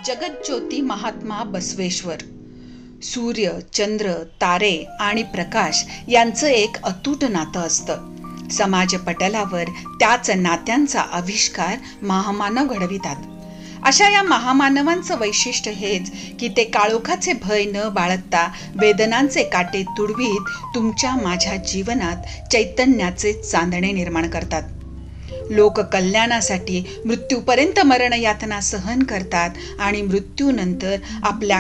जगज्योती महात्मा बसवेश्वर. सूर्य, चंद्र, तारे आणि प्रकाश यांचं एक अतूट नातं असतं. समाजपटलावर त्याच नात्यांचा आविष्कार महामानव घडवितात. अशा या महामानवांचं वैशिष्ट्य हेच की ते काळोखाचे भय न बाळगता वेदनांचे काटे तुडवीत तुमच्या माझ्या जीवनात चैतन्याचे चांदणे निर्माण करतात. लोककल्याणासाठी मृत्यूपर्यंत मरण यातना सहन करतात आणि मृत्यूनंतर आपल्या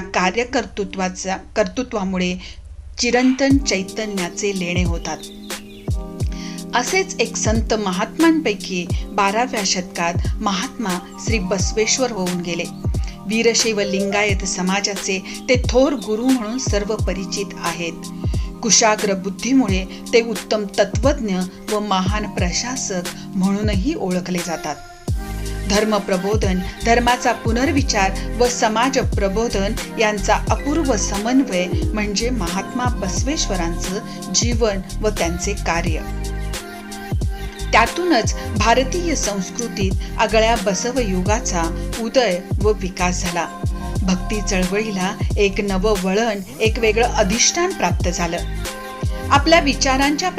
कर्तृत्वामुळे चिरंतन चैतन्याचे लेणे होतात. असेच एक संत महात्मांपैकी 12व्या शतकात महात्मा श्री बसवेश्वर होऊन गेले. वीरशैव लिंगायत समाजाचे ते थोर गुरु म्हणून सर्व परिचित आहेत. कुशाग्र बुद्धीमुळे ते उत्तम तत्वज्ञ व महान प्रशासक म्हणूनही ओळखले जातात. धर्मप्रबोधन, धर्माचा पुनर्विचार व समाज प्रबोधन यांचा अपूर्व समन्वय म्हणजे महात्मा बसवेश्वरांचं जीवन व त्यांचे कार्य. त्यातूनच भारतीय संस्कृतीत आगळ्या बसवयुगाचा उदय व विकास झाला. भक्ती चळवळीला एक नवं वळण, एक वेगळं अधिष्ठान प्राप्त झालं. आपल्या विचारांच्या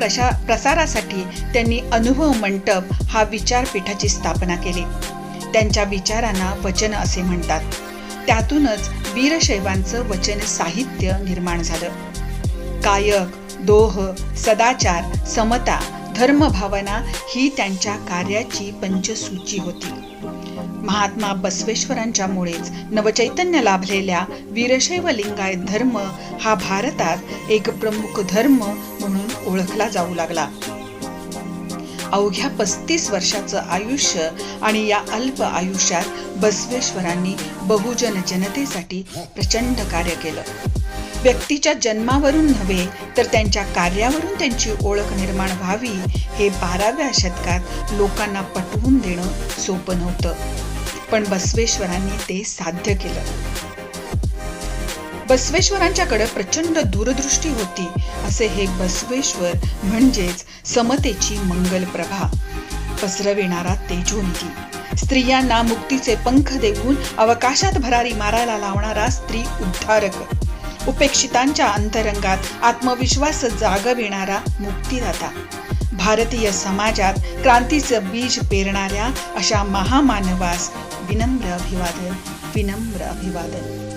प्रसारासाठी त्यांनी अनुभव मंटप हा विचारपीठाची स्थापना केली. त्यांच्या विचारांना वचन असे म्हणतात. त्यातूनच वीरशैवांचं वचन साहित्य निर्माण झालं. कायक, दोह, सदाचार, समता, धर्मभावना ही त्यांच्या कार्याची पंचसूची होती. महात्मा बसवेश्वरांच्यामुळेच नवचैतन्य लाभलेल्या वीरशैव लिंगायत धर्म हा भारतात एक प्रमुख धर्म म्हणून ओळखला जाऊ लागला. अवघ्या 35 वर्षाचं आयुष्य आणि या अल्प आयुष्यात बसवेश्वरांनी बहुजन जनतेसाठी प्रचंड कार्य केलं. व्यक्तीच्या जन्मावरून नव्हे तर त्यांच्या कार्यावरून त्यांची ओळख निर्माण व्हावी हे 12व्या शतकात लोकांना पटवून देणं सोपं नव्हतं. पण बसवेश्वरांनी ते साध्य केलं. बसवेश्वरांच्याकडे प्रचंड दूरदृष्टी होती. असे हे बसवेश्वर म्हणजेच समतेची मंगल प्रभा, पसरविणारा तेजोनिधी, स्त्रियांना मुक्तीचे पंख देऊन अवकाशात भरारी मारायला लावणारा स्त्री उद्धारक, उपेक्षितांच्या अंतरंगात आत्मविश्वास जागविणारा मुक्तिदाता, भारतीय समाजात क्रांतीचं बीज पेरणाऱ्या अशा महामानवास विनम्र अभिवादन, विनम्र अभिवादन.